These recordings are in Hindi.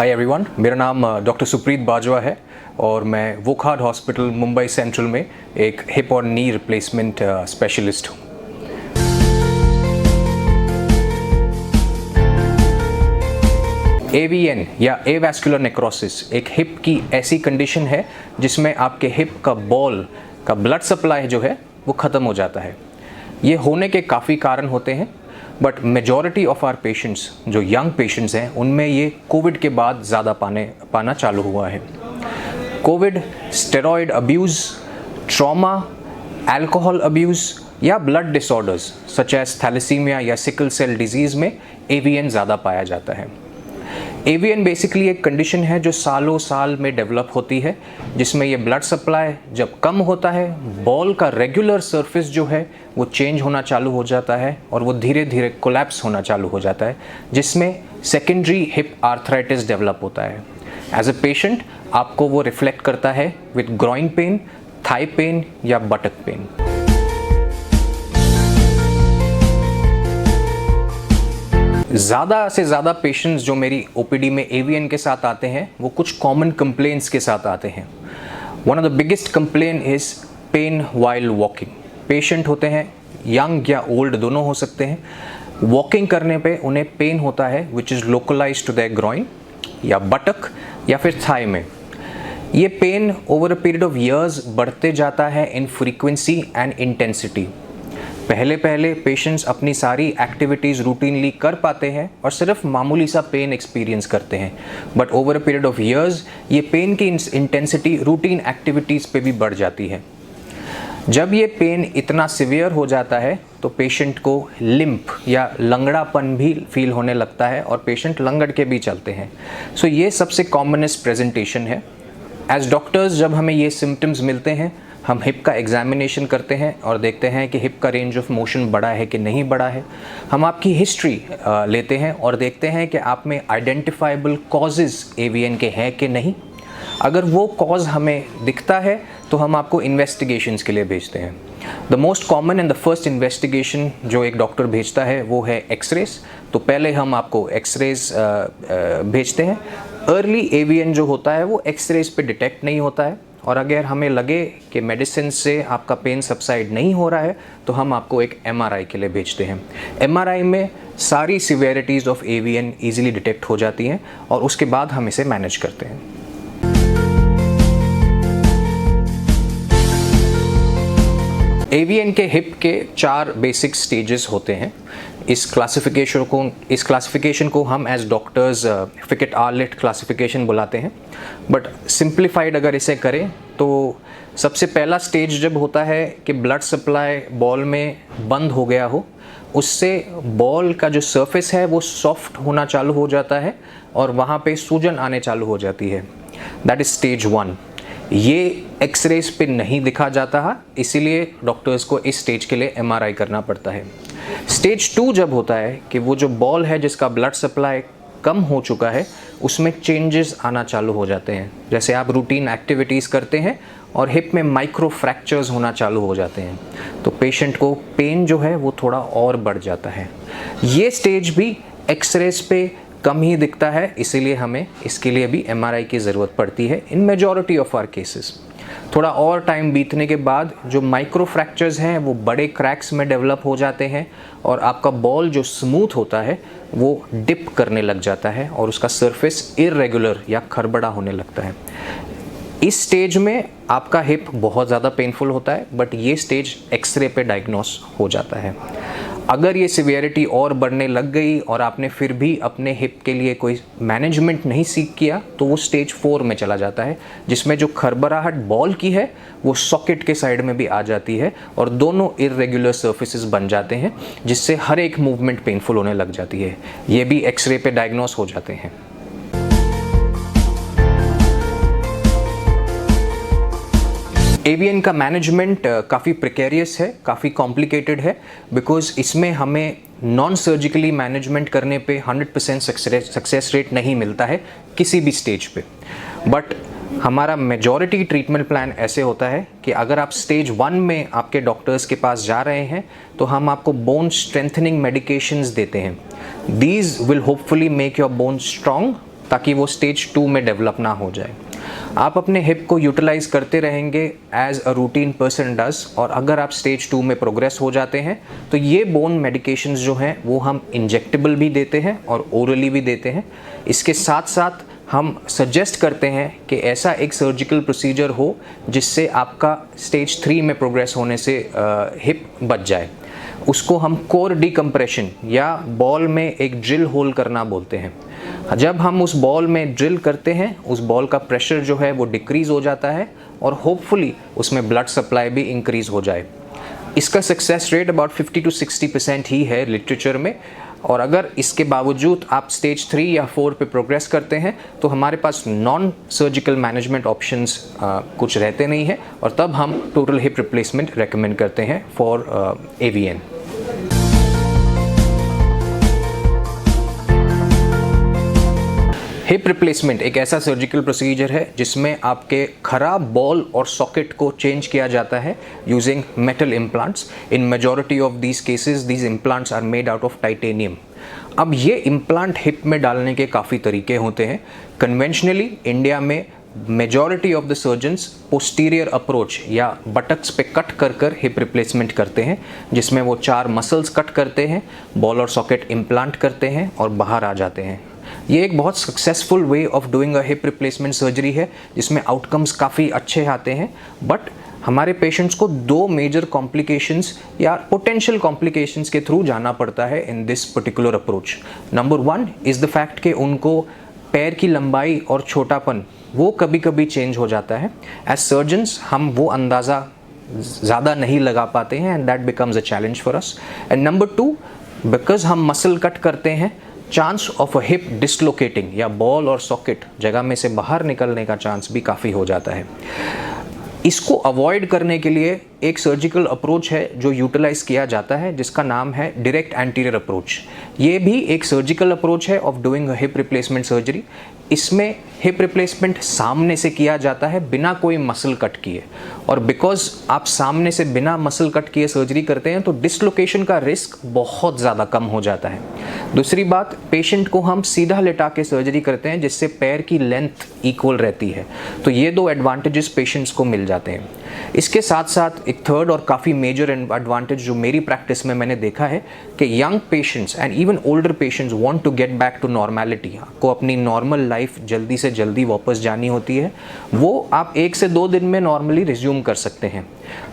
हाय एवरीवन, मेरा नाम डॉक्टर सुप्रीत बाजवा है और मैं वोकहार्ट हॉस्पिटल मुंबई सेंट्रल में एक हिप और नी रिप्लेसमेंट स्पेशलिस्ट हूँ। AVN या एवास्कुलर नेक्रोसिस एक हिप की ऐसी कंडीशन है जिसमें आपके हिप का बॉल का ब्लड सप्लाई जो है वो ख़त्म हो जाता है। ये होने के काफ़ी कारण होते हैं, but majority of our patients जो यंग पेशेंट्स हैं उनमें ये कोविड के बाद ज़्यादा पाना चालू हुआ है। COVID, steroid abuse, trauma, alcohol abuse या blood disorders such as thalassemia या सिकल सेल डिजीज़ में AVN ज़्यादा पाया जाता है। AVN बेसिकली एक कंडीशन है जो सालों साल में डेवलप होती है, जिसमें ये ब्लड सप्लाई जब कम होता है, बॉल का रेगुलर सरफेस जो है वो चेंज होना चालू हो जाता है और वो धीरे धीरे कोलैप्स होना चालू हो जाता है, जिसमें सेकेंडरी हिप आर्थराइटिस डेवलप होता है। एज अ पेशेंट आपको वो रिफ्लेक्ट करता है with groin pain, thigh pain या बटक पेन। ज़्यादा से ज़्यादा पेशेंट्स जो मेरी OPD में AVN के साथ आते हैं वो कुछ कॉमन कंप्लेंट्स के साथ आते हैं। One of the biggest complain is pain while walking. Patient होते हैं, यंग या ओल्ड दोनों हो सकते हैं, वॉकिंग करने पे उन्हें पेन होता है which is localised to their groin या बटक या फिर थाई में। ये pain over a period of years बढ़ते जाता है इन फ्रीक्वेंसी एंड इंटेंसिटी। पहले पेशेंट्स अपनी सारी एक्टिविटीज़ रूटीनली कर पाते हैं और सिर्फ मामूली सा पेन एक्सपीरियंस करते हैं, but over a period of years ये पेन की इंटेंसिटी रूटीन एक्टिविटीज़ पे भी बढ़ जाती है। जब ये पेन इतना सिवियर हो जाता है तो पेशेंट को लिम्प या लंगड़ापन भी फील होने लगता है और पेशेंट लंगड़ के भी चलते हैं। सो ये सबसे कॉमनेस्ट प्रेजेंटेशन है। एज डॉक्टर्स जब हमें ये सिम्टम्स मिलते हैं, हम हिप का एग्जामिनेशन करते हैं और देखते हैं कि हिप का रेंज ऑफ मोशन बढ़ा है कि नहीं बढ़ा है। हम आपकी हिस्ट्री लेते हैं और देखते हैं कि आप में आइडेंटिफाइबल कॉजेज़ AVN के हैं कि नहीं। अगर वो कॉज हमें दिखता है तो हम आपको इन्वेस्टिगेशंस के लिए भेजते हैं। The most common and the first investigation जो एक डॉक्टर भेजता है वो है एक्सरेज। तो पहले हम आपको एक्सरेज भेजते हैं। अर्ली AVN जो होता है वो एक्सरेज पे डिटेक्ट नहीं होता है, और अगर हमें लगे कि मेडिसिन से आपका पेन सबसाइड नहीं हो रहा है तो हम आपको एक MRI के लिए भेजते हैं। MRI में सारी सिवियरिटीज़ ऑफ AVN ईजिली डिटेक्ट हो जाती हैं और उसके बाद हम इसे मैनेज करते हैं। AVN के हिप के 4 बेसिक स्टेजेस होते हैं। इस क्लासिफिकेशन को हम एज डॉक्टर्स फिकेट आर्लेट क्लासिफिकेशन बुलाते हैं, बट सिंप्लीफाइड अगर इसे करें तो सबसे पहला स्टेज जब होता है कि ब्लड सप्लाई बॉल में बंद हो गया हो, उससे बॉल का जो सरफेस है वो सॉफ्ट होना चालू हो जाता है और वहाँ पे सूजन आने चालू हो जाती है। That is stage 1। ये एक्सरेज पे नहीं दिखा जाता, इसीलिए डॉक्टर्स को इस स्टेज के लिए MRI करना पड़ता है। स्टेज 2 जब होता है कि वो जो बॉल है जिसका ब्लड सप्लाई कम हो चुका है उसमें चेंजेस आना चालू हो जाते हैं। जैसे आप रूटीन एक्टिविटीज़ करते हैं और हिप में माइक्रो फ्रैक्चर्स होना चालू हो जाते हैं, तो पेशेंट को पेन जो है वो थोड़ा और बढ़ जाता है। ये स्टेज भी एक्सरेज पे कम ही दिखता है, इसीलिए हमें इसके लिए भी MRI की ज़रूरत पड़ती है in majority of our cases. थोड़ा और टाइम बीतने के बाद जो माइक्रो फ्रैक्चर्स हैं वो बड़े क्रैक्स में डेवलप हो जाते हैं और आपका बॉल जो स्मूथ होता है वो डिप करने लग जाता है और उसका सरफेस इर्रेगुलर या खरबड़ा होने लगता है। इस स्टेज में आपका हिप बहुत ज़्यादा पेनफुल होता है, बट ये स्टेज एक्सरे पे डायग्नोस हो जाता है। अगर ये सिवियरिटी और बढ़ने लग गई और आपने फिर भी अपने हिप के लिए कोई मैनेजमेंट नहीं सीख किया तो वो स्टेज 4 में चला जाता है, जिसमें जो खरबराहट बॉल की है वो सॉकेट के साइड में भी आ जाती है और दोनों इर्रेगुलर सर्फेसिस बन जाते हैं, जिससे हर एक मूवमेंट पेनफुल होने लग जाती है। ये भी एक्सरे पे डायग्नोस हो जाते हैं। AVN का मैनेजमेंट काफ़ी प्रिकेरियस है, काफ़ी कॉम्प्लिकेटेड है, बिकॉज इसमें हमें नॉन सर्जिकली मैनेजमेंट करने पे 100% सक्सेस रेट नहीं मिलता है किसी भी स्टेज पे। बट हमारा मेजॉरिटी ट्रीटमेंट प्लान ऐसे होता है कि अगर आप स्टेज 1 में आपके डॉक्टर्स के पास जा रहे हैं तो हम आपको बोन स्ट्रेंथनिंग मेडिकेशंस देते हैं। These will hopefully make your bone strong, ताकि वो स्टेज 2 में डेवलप ना हो जाए। आप अपने हिप को यूटिलाइज करते रहेंगे as a routine person does, और अगर आप स्टेज 2 में प्रोग्रेस हो जाते हैं तो ये बोन मेडिकेशंस जो हैं वो हम इंजेक्टेबल भी देते हैं और ओरली भी देते हैं। इसके साथ साथ हम सजेस्ट करते हैं कि ऐसा एक सर्जिकल प्रोसीजर हो जिससे आपका स्टेज 3 में प्रोग्रेस होने से हिप बच जाए। उसको हम कोर डिकम्प्रेशन या बॉल में एक ड्रिल होल करना बोलते हैं। जब हम उस बॉल में ड्रिल करते हैं, उस बॉल का प्रेशर जो है वो डिक्रीज़ हो जाता है और होपफुली उसमें ब्लड सप्लाई भी इंक्रीज़ हो जाए। इसका सक्सेस रेट अबाउट 50 to 60% ही है लिटरेचर में। और अगर इसके बावजूद आप स्टेज 3 या 4 पे प्रोग्रेस करते हैं तो हमारे पास नॉन सर्जिकल मैनेजमेंट ऑप्शंस कुछ रहते नहीं हैं, और तब हम टोटल हिप रिप्लेसमेंट रेकमेंड करते हैं फॉर AVN। हिप रिप्लेसमेंट एक ऐसा सर्जिकल प्रोसीजर है जिसमें आपके खराब बॉल और सॉकेट को चेंज किया जाता है using metal implants. In majority of these cases these implants are made out of titanium. अब ये इम्प्लांट हिप में डालने के काफ़ी तरीके होते हैं। कन्वेंशनली इंडिया में majority of the surgeons posterior approach या बटक्स पे कट कर कर हिप रिप्लेसमेंट करते हैं, जिसमें वो 4 मसल्स कट करते हैं, बॉल और सॉकेट इम्प्लांट करते हैं और बाहर आ जाते हैं। ये एक बहुत successful way of doing a hip replacement surgery है जिसमें आउटकम्स काफ़ी अच्छे आते हैं। बट हमारे पेशेंट्स को 2 मेजर कॉम्प्लिकेशंस या पोटेंशियल कॉम्प्लिकेशंस के थ्रू जाना पड़ता है in this particular approach. Number 1 is the fact कि उनको पैर की लंबाई और छोटापन वो कभी कभी चेंज हो जाता है। एज सर्जन्स हम वो अंदाज़ा ज़्यादा नहीं लगा पाते हैं and that becomes a challenge for us. And number 2, because हम मसल कट करते हैं, चांस ऑफ अ हिप डिसलोकेटिंग या बॉल और सॉकेट जगह में से बाहर निकलने का चांस भी काफ़ी हो जाता है। इसको अवॉइड करने के लिए एक सर्जिकल अप्रोच है जो यूटिलाइज किया जाता है जिसका नाम है डायरेक्ट एंटीरियर अप्रोच। ये भी एक सर्जिकल अप्रोच है of doing a hip replacement surgery. इसमें हिप रिप्लेसमेंट सामने से किया जाता है बिना कोई मसल कट किए, और बिकॉज आप सामने से बिना मसल कट किए सर्जरी करते हैं तो डिसलोकेशन का रिस्क बहुत ज़्यादा कम हो जाता है। दूसरी बात, पेशेंट को हम सीधा लिटा के सर्जरी करते हैं जिससे पैर की लेंथ इक्वल रहती है, तो ये 2 एडवांटेजेस पेशेंट्स को मिल जाते हैं। इसके साथ साथ एक थर्ड और काफ़ी मेजर एडवांटेज जो मेरी प्रैक्टिस में मैंने देखा है कि young patients and even older patients want to get back to normality, को अपनी नॉर्मल लाइफ जल्दी से जल्दी वापस जानी होती है, वो आप 1 से 2 दिन में नॉर्मली रिज्यूम कर सकते हैं।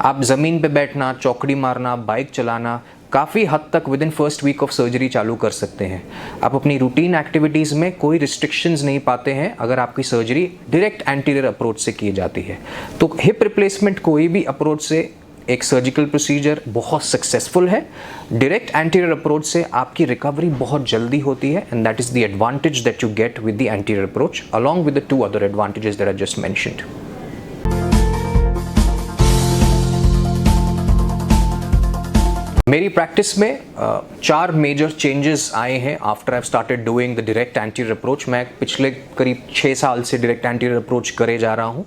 आप ज़मीन पे बैठना, चौकड़ी मारना, बाइक चलाना काफ़ी हद तक within first week of surgery चालू कर सकते हैं। आप अपनी रूटीन एक्टिविटीज़ में कोई रिस्ट्रिक्शंस नहीं पाते हैं अगर आपकी सर्जरी डायरेक्ट एंटीरियर अप्रोच से की जाती है। तो हिप रिप्लेसमेंट कोई भी अप्रोच से एक सर्जिकल प्रोसीजर बहुत सक्सेसफुल है। डायरेक्ट एंटीरियर अप्रोच से आपकी रिकवरी बहुत जल्दी होती है and that is the advantage that you get with the anterior approach along with the 2 other advantages that I just mentioned. मेरी प्रैक्टिस में 4 मेजर चेंजेस आए हैं after I started doing the direct anterior approach. मैं पिछले करीब 6 साल से डायरेक्ट एंटीरियर अप्रोच करे जा रहा हूँ।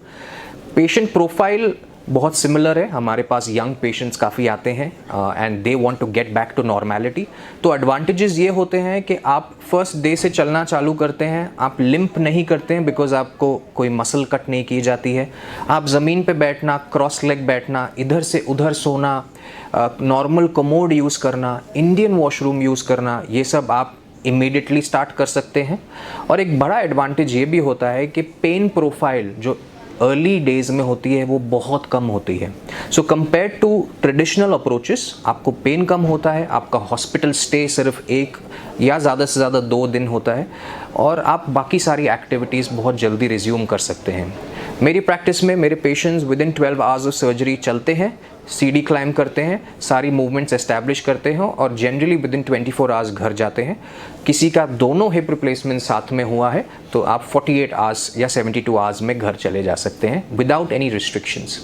पेशेंट प्रोफाइल बहुत सिमिलर है, हमारे पास यंग पेशेंट्स काफ़ी आते हैं and they want to get back to normality. तो एडवांटेजेस ये होते हैं कि आप फर्स्ट डे से चलना चालू करते हैं, आप लिम्प नहीं करते हैं बिकॉज आपको कोई मसल कट नहीं की जाती है। आप ज़मीन पे बैठना, क्रॉस लेग बैठना, इधर से उधर सोना, नॉर्मल कमोड यूज़ करना, इंडियन वॉशरूम यूज़ करना, ये सब आप इमीडिएटली स्टार्ट कर सकते हैं। और एक बड़ा एडवांटेज ये भी होता है कि पेन प्रोफाइल जो अर्ली डेज में होती है वो बहुत कम होती है। So compare to traditional approaches आपको पेन कम होता है, आपका हॉस्पिटल स्टे सिर्फ 1 या ज़्यादा से ज़्यादा 2 दिन होता है और आप बाकी सारी एक्टिविटीज़ बहुत जल्दी रिज्यूम कर सकते हैं। मेरी प्रैक्टिस में मेरे patients with in 12 hours of surgery चलते हैं, सीढ़ी क्लाइम करते हैं, सारी मूवमेंट्स एस्टैब्लिश करते हैं और जनरली विद इन 24 आवर्स घर जाते हैं। किसी का दोनों हिप रिप्लेसमेंट साथ में हुआ है तो आप 48 आवर्स या 72 आवर्स में घर चले जा सकते हैं without any restrictions.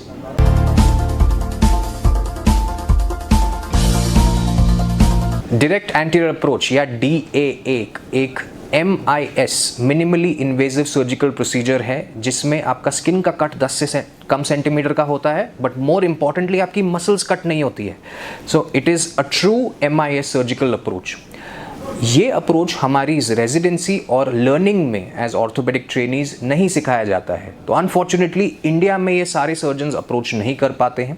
Direct anterior approach या DAA एक MIS minimally invasive surgical procedure है जिसमें आपका स्किन का कट 10 से कम सेंटीमीटर का होता है, बट मोर इम्पॉर्टेंटली आपकी मसल्स कट नहीं होती है। So it is a true MIS surgical approach. ये अप्रोच हमारी रेजिडेंसी और लर्निंग में एज ऑर्थोपेडिक ट्रेनीज नहीं सिखाया जाता है। तो अनफॉर्चुनेटली इंडिया में ये सारे सर्जन्स अप्रोच नहीं कर पाते हैं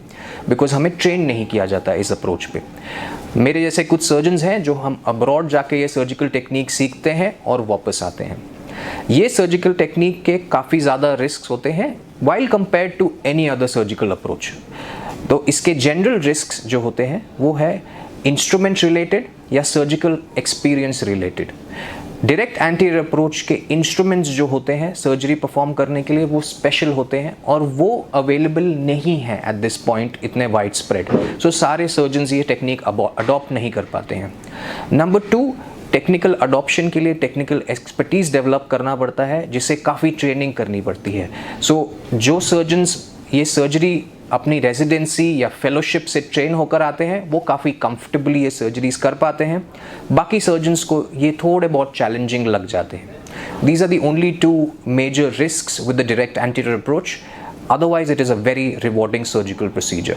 बिकॉज हमें ट्रेन नहीं किया जाता इस अप्रोच पे। मेरे जैसे कुछ सर्जन्स हैं जो हम अब्रॉड जाके ये सर्जिकल टेक्निक सीखते हैं और वापस आते हैं। ये सर्जिकल टेक्निक के काफ़ी ज़्यादा रिस्क होते हैं while compared to any other surgical approach. तो इसके जनरल रिस्क जो होते हैं वो है इंस्ट्रूमेंट रिलेटेड या surgical experience related. Direct anterior approach के इंस्ट्रूमेंट्स जो होते हैं सर्जरी परफॉर्म करने के लिए वो स्पेशल होते हैं और वो अवेलेबल नहीं है एट दिस पॉइंट इतने वाइड स्प्रेड। सो सारे सर्जन्स ये टेक्निक अडॉप्ट नहीं कर पाते हैं। नंबर 2, टेक्निकल अडॉप्शन के लिए टेक्निकल एक्सपर्टीज़ डेवलप करना पड़ता है जिसे काफ़ी ट्रेनिंग करनी पड़ती है। सो जो सर्जन्स ये सर्जरी अपनी रेजिडेंसी या फेलोशिप से ट्रेन होकर आते हैं वो काफ़ी कंफर्टेबली ये सर्जरीज कर पाते हैं। बाकी सर्जन्स को ये थोड़े बहुत चैलेंजिंग लग जाते हैं। These are the only 2 major risks with the direct anterior approach. Otherwise it is a very rewarding surgical procedure.